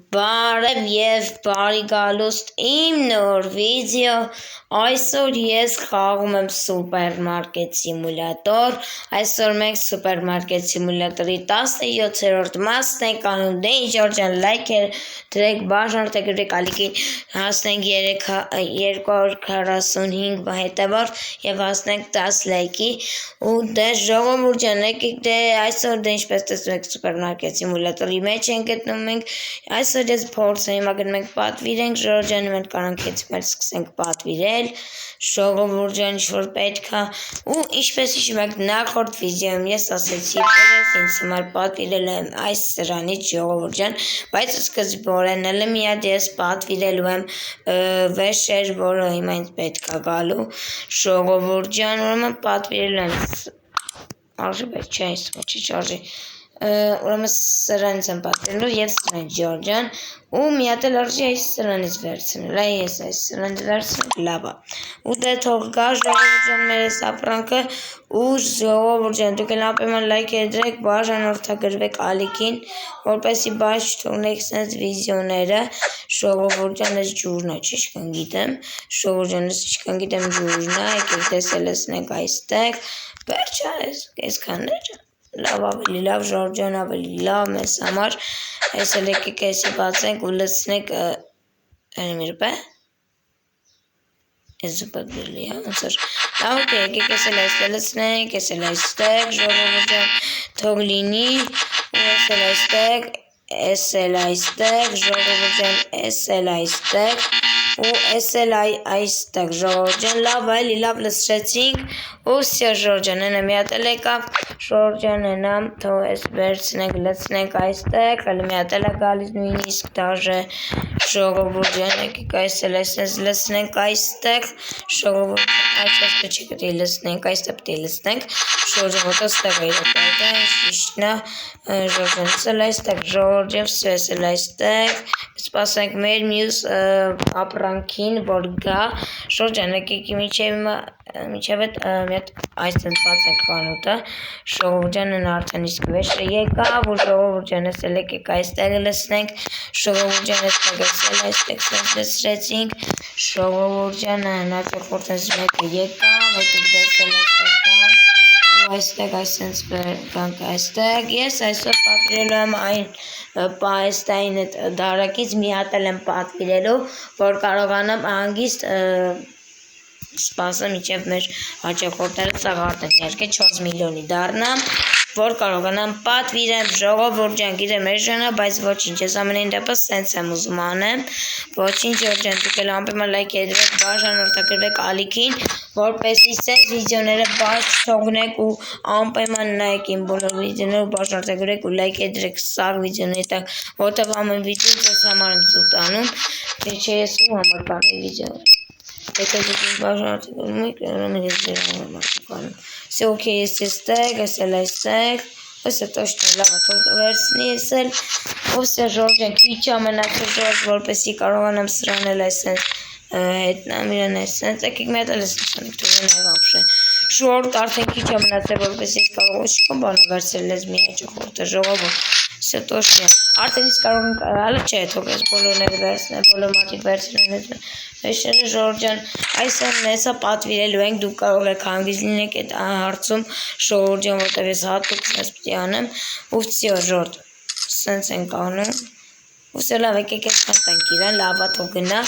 Բարև և բարի գալուստ իմ նոր վիդեո, այսօր ես խաղում եմ սուպերմարկետ սիմուլյատոր, այսօր մենք սուպերմարկետ սիմուլյատորի 17-րդ մասն ենք անում, դե ինչ ջան լայքեր դրեք, բաժանորդեք գրեք ալիքին, հասնենք 245 հետևորդ և հասնենք 10 լայքի ու դե ժողովուրդ ջան եկեք դե այսօր դե ինչպես տեսնում եք սուպերմարկետ սիմուլյատորի մեջ ենք գտնում ենք, այսօր ես փորձեմ հիմա գնում ենք պատվիրենք, ժողովուրդ ջան մենք կարանք հենց մեր սկսենք պատվիրել, ժողովուրդ ջան ինչ-որ պետք է ու ինչպես հիշում եք նախորդ վիդեոյում ես ասեցի, որ ես ինձ համար պատվիրել եմ այս սրանից ժողովուրդ ջան, բայց սկզբորեն մի հատ ես պատվիրելու եմ վեշեր, որը հիմա ինձ պետք է գալու, ժողովուրդ ջան, ուրեմն պատվիրելու եմ արժի, բայց չէ, այս ոչի չարժի, ուրեմն սրանից եմ պատվիրելու և սրանից ժողովուրդ ջան ու մի հատ էլ արժի այս սրանից վերցնել, ես այս սրանից վերցնել, լավ է ու դե թող գա ժողովուրդ ջան մեր այս ապրանքը ու ժողովուրդ ջան դուք էլ անպայման լայքեր դրեք, բաժանորդագրվեք ալիքին, որպեսզի բաց չթողնեք սենց վիդեոները, ժողովուրդ ջան այս ջուրն է, չիշքան գիտեմ, ժողովուրդ ջան այս ինչքան գիտեմ ջուրն է, եկեք տեսել լսնենք այստեղ, վերջ է այսքաններ, լավ ավելի լավ ժողովուրդ ջան ավելի լավ մեզ համար, այս էլ եկեք այսի բացենք ու լսնենք, մի ռուպե, այս զուպակ բրելի է, ոնց որ, լավ ok, եկեք այս էլ այստեղ լսնենք, այս էլ այստեղ, ժողովուրդ ջան, թող լինի, ու այս էլ այստեղ, ժողովուրդ ջան, այս էլ այստեղ, ու այս էլ այստեղ, ժողովուրդ ջան, լավ այլի լավ լսրեցինք, ու սյո ժողովուրդ ջան, հենա մի հատ էլ եկավ, ժողովուրդ ջան, հենա, թող այս վերցնենք, լցնենք այստեղ, հələ մի հատ էլ է գալիս նույնիսկ դաժե, ժողովուրդ ջան, եկեք այս էլ այսպես լցնենք այստեղ, ժողովուրդ ջան, այսպես չի պետք է լցնենք, այստեղ պետք է լցնենք, ժողովուրդ ջան, այստեղ է իրապետը, ճիշտն է, ժողովուրդ ջան, այս էլ այստեղ, ժողովուրդ ջան, սյո այս էլ այստեղ, սպասենք մեր մյուս ապրանքին, որ գա, ժողովուրդ ջան, եկեք մինչև էդ մի հատ այստեղ բացենք խանութը, ժողովուրդ ջան, հենա արդեն իսկ վեշը եկավ, ու ժողովուրդ ջան, այս էլ եկեք այստեղ լցնենք, ժողովուրդ ջան, այստեղ լցրեցինք, ժողովուրդ ջան, հենա ճոխորդից մեկը եկավ, եկեք դեսել այստեղ գանք, ու այստեղ այսենց գանք այստեղ, ես այսօր պատվիրելու եմ այն դարակից մի հատ էլ եմ պատվիրելու, որ կարողանամ հանգիստ սպասեմ մինչև մեր հաճախորդները սաղարթեն, իհարկե 4 միլիոնի դառնամ, որ կարողանամ պատվիրեմ, ժողովուրդ ջան, գիտեմ էժան է, բայց ոչինչ, ես ամենայն դեպս սենց եմ ուզում անեմ, ոչինչ ժողովուրդ ջան, դուք էլ անպայման լայք դրեք, բաժանորդագրվեք ալիքին, որպեսզի սենց վիդեոները բաց չթողնեք ու անպայման նայեք իմ բոլոր վիդեոները ու բաժանորդագրվեք ու լայք դրեք սաղ վիդեոների տակ, որտեղ ամեն վիդեո ձեզ համար եմ ցույց տանում, թե չէ ես ում համար կանեմ վիդեոներ։ Եթե դուք բաժանորդագրվում եք, ուրեմն ես ձեր համար կանում։ Սա օքեյ, ես այստեղ, ես էլ այստեղ, ըստ точно լավ է, թող վերցնի ես էլ, ով սա ժողովուրդ ջան, քիչ է մնացել ժողովուրդ, որպեսզի կարողանամ սրան էլ այսպես հետնամ իրան այսպես, եկեք մի հատ էլ այսպես թողնենք вообще։ Ժողովուրդ արդեն քիչ է մնացել, որպեսզի ես կարող ինչքան բան վերցրել ես մի հաճախորդը ժողովուրդ։ Սա точно արդեն իսկ կարող ենք հələ չէ, թող ես բոլորները վերցնեմ, բոլոր մարդիկ վերցնեն այս վեշերը ժողովուրդ ջան, այսօր հեսա պատվիրելու ենք, դուք կարող եք հանգիստ լինեք այդ հարցում ժողովուրդ ջան, որտեղ ես հատուկ սենց պիտի անեմ, ու վсё ժողովուրդ, սենց ենք անում, ու վсё լավ եկեք այսքան տանք իրան, լավ է թող գնա,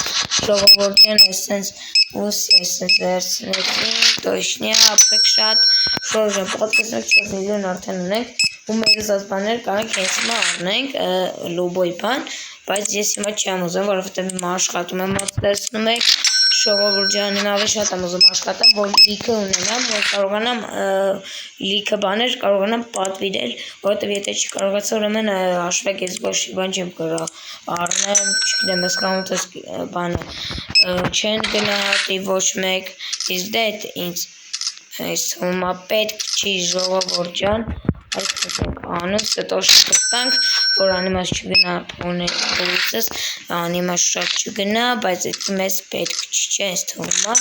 ժողովուրդ ջան, այսպես ու այսպես վերցնեցինք, точно, ապրեք շատ, ժողովուրդ ջան, պատկերացնեք 4 միլիոն արդեն ունենք, ու մեր ուզած բաները կարանք հենց հիմա առնենք, լոբոյ բան, բայց ես հիմա չեմ ուզում, որովհետև հիմա աշխատում եմ, տեսնում եք, ժողովուրդ ջան, ավելի շատ եմ ուզում աշխատեմ, որ լիքը ունենամ, որ կարողանամ լիքը բաներ կարողանամ պատվիրել, որովհետև եթե չկարողացա, ուրեմն հաշվեք ես ոչ մի բան չեմ կարող առնեմ, չգիտեմ, ես կանութս բանը չեն գնահատի ոչ մեկ, իսկ դե ինձ այս հիմա պետք չի ժողովուրդ ջան, այսպես ենք անում, սա точно տանք, որ անիմաց չգնա փողոցս, անիմաց շատ չգնա, բայց այդ մեզ պետք չի, այս թվում է,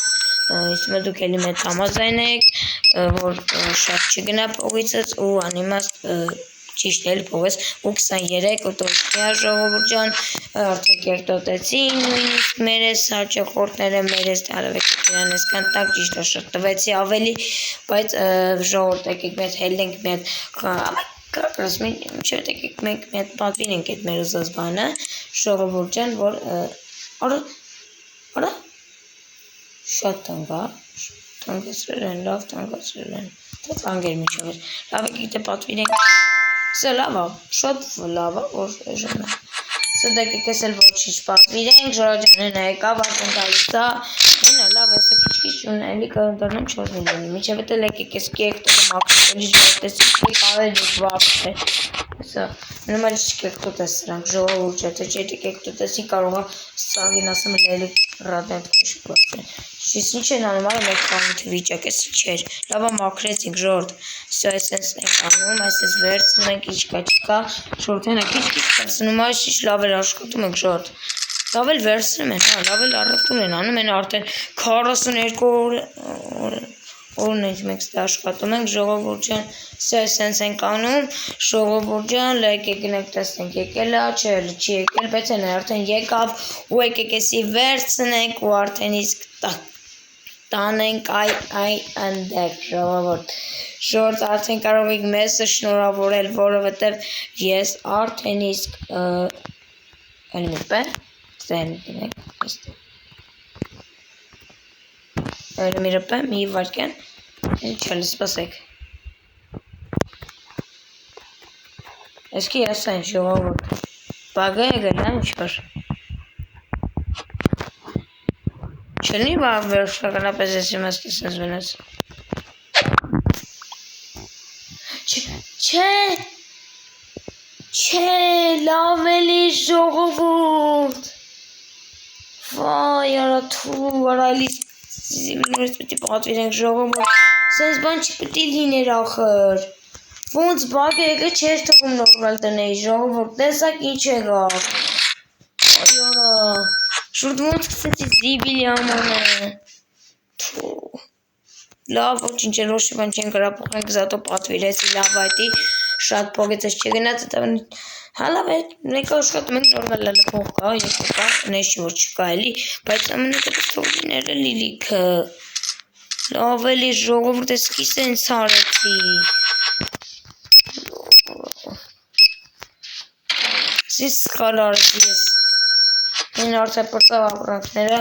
իսկ դուք էլի մեծ համաձայն եք, որ շատ չգնա փողոցս ու անիմաց ճիշտ էլ փողես ու 23 օտոստիա ժողովուրդ ջան արդեն կերտոտեցի նույնիսկ մերես հաճախորդները մերես տարավեք դրանից կանտակ ճիշտ է շատ տվեցի ավելի բայց ժողովուրդ եկեք մեծ հելենք մի հատ կրկրս մինչև եկեք մենք մի հատ պատվիրենք այդ մեր ուզած բանը ժողովուրդ ջան որ արա շատ տանգացրել են լավ տանգացրել են դա տանգեր միջով լավ եկեք դե պատվիրենք սա լավ է շատ լավ է որ ժանա սա դե եկեք էլ ոչինչ պատվիրենք ժորաջանը նայեկավ արդեն գալիս է Այնա լավ է, սա քիչ ունելի կընտրնեմ 4 միլիոնի, միջև էլ եկեք ես կերտոտը մաքրելի ժողովրդեցի կարելի վախ է, սա նորմալ չկերտոտես սրանք ժողովուրդ չէ, թե չէ կերտոտեցի կարող է սաղին ասեմ լելի ռադենտ քոշի գործել, շիս ինչ են անում արը մեկ կանիչ վիճակ ես չէր, լավա մաքրեցինք ժողովուրդ, սա այսպես ենք անում, այսպես վերցնում ենք իչկա չկա, ժողովուրդ հենա քիչ վերցնում այս ինչ լավ էր աշխատում ենք ժողովուրդ Լավ էլ վերցնում են, լավ էլ առևտուր են անում են արդեն 42 օրն ենք մենք ստե աշխատում ենք, ժողովուրդ ջան, սա սենց ենք անում, ժողովուրդ ջան, եկեք գնանք տեսնենք եկել է, չէ, չի եկել, բայց են արդեն եկավ ու եկեք էսի վերցնենք ու արդեն իսկ տանենք այ ընդեր, ժողովուրդ, ժողովուրդ արդեն կարող եք մեզ շնորհավորել, որովհետև ես արդեն իսկ այլ մի բան Ստեն Այլ մի ռպե, մի վարկյան, չել սպասեք Եսքի ես այն ժողովուրդ, բագը եղել է ինչ-որ Չլնի բաղ վերջնականապես ես իմ աստ ես վնաց Չէ, լավ էլի ժողովուրդ Վայ, արա թու, արա էլիս նորից պետի պատվիրենք ժողովուրդ, սենց բան չպետի լիներ ախր, ոնց բագը եկը չեր թվում նորմալ տնեի ժողովուրդ, տեսակ ինչ եղավ, այ արա, շուրդ ոնց կսեցի զիբիլի աման է, թու, լավ ոչինչ էլ ոչ բան չեն գրապոխենք զատո պատվիրեցի լավ այդի, շատ փողեցես չգնաց, հալավ է, մենք աշխատում ենք նորմալ լալը փող կա, եկը կա, նեշի որ չկա էլի, բայց ամենատեպս թողիները լիլիքը, լավ էլի ժողովուրդ ես կիս են սարեցի, սիս սխալ արեցի ես, են արդեն պրծավ ապրանքները,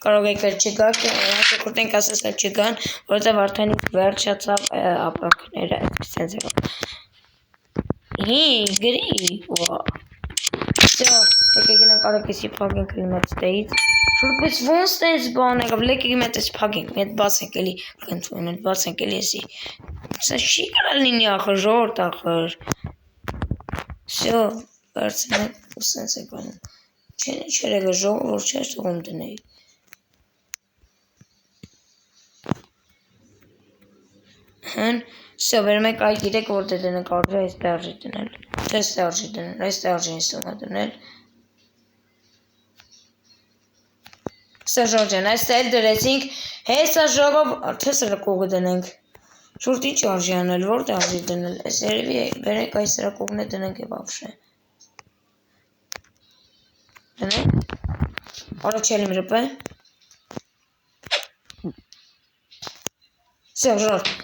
կարող եք էլ չգակ, հաշակորդ ենք ասես էլ չգան, որտև արդեն վերջացավ ապրանքները, սենց եղավ գրի, Всё, եկեք գնանք արեք էսի փագենք էլի մեծ տեից, շուրպես ոնց տենց բան եղավ, եկեք մեծ էս փագենք, մեծ բացենք էլի, խնդրում եմ բացենք էլի էսի, սա չի կարա լինի ախր, ժողովուրդ ախր, Всё, վերցնենք ու սենց եք անում, չեր եղա ժողովուրդ չեր թողում դնեի, Всё, վերում եք այ գիրեք որտե դնենք արժի այստե արժի դնել, այստե արժի դնել, այստե արժի ինստումա դնել, Սա ժորջան, այստե էլ դրեցինք, հեսա ժողով, թե սրակողը դնենք, շուրդ ինչ արժի անել, որտե արժի դնել, այս երևի վերեք այս սրակողն է դնենք և ավշե, դնենք, արա չել իմ ռպե, Всё, ժորդ,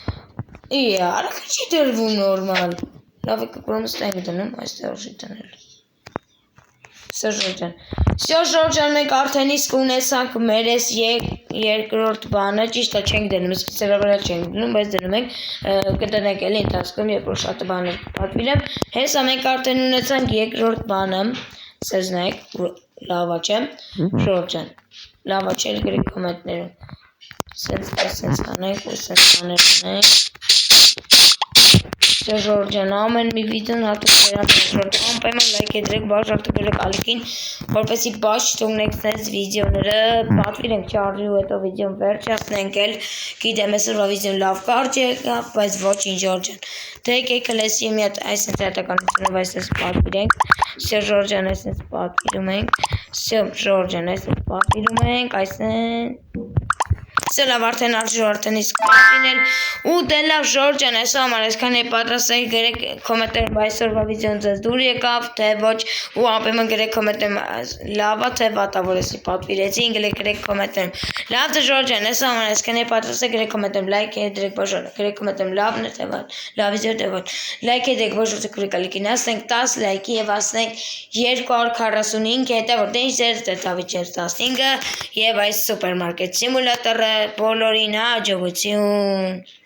Արա չի դրվում նորմալ, լավ եկը կրոմ ստայնի դնում, այստե արժի դնել, Всё ժորջան, մենք արդեն իսկ ունեցանք մեր ես երկրորդ բանը, ճիշտ է չենք դնում, իսկ սրա վրա չենք դնում, բայց դնում ենք, կդնենք էլի ընթացքում, երբ որ շատ բաներ պատվիրեմ, հեսա մենք արդեն ունեցանք երկրորդ բանը, սեզ նայեք, լավա չէ, ժորջան, լավա չէ, գրեք կոմենտներում, սենց անենք, ու սենց աներ անենք, Всё, ժորջան, ամեն մի վիդեոն հատուկ վերամեջորդ, անպայման լայք եդրեք, բաժ արտուկելեք ալիքին, որպեսի բաչ չթողնեք սենց վիդեոները, պատվիրենք չարժի ու հետո վիդեոն վերջացնենք էլ, գիտեմ այսօրվա վիդեոն լավ կարճ եկավ, բայց ոչինչ ժորջան, դե եկեք լեսի մի հատ այսենց հատականությունով այսպես պատվիրենք, Всё, ժորջան, այսենց պատվիրում ենք, Всё, ժորջան, այսենց պատվիրում ենք, այսենց Սա լավ արդեն արժու արդեն իսկ պատինել ու դե լավ Ժորժան այսօր համար այսքան է պատրաստել գրեք կոմենտարում այսօրվա վիդեոն ձեզ դուր եկավ թե ոչ ու ապեմն գրեք կոմենտարում լավա թե վատա որ էսի պատվիրեցի գրեք կոմենտարում լավ դե Ժորժան այսօր համար այսքան է պատրաստել գրեք կոմենտարում լայք դրեք բաժան գրեք կոմենտարում լավն է թե վատ լավ վիդեո թե ոչ լայք դրեք բաժան կլիկին ասենք 10 լայքի եւ ասենք 245 հետո որ դե ձեր դետավիճեր 15 եւ այս սուպերմարկետ սիմուլյատորը բոլորին հաջողություն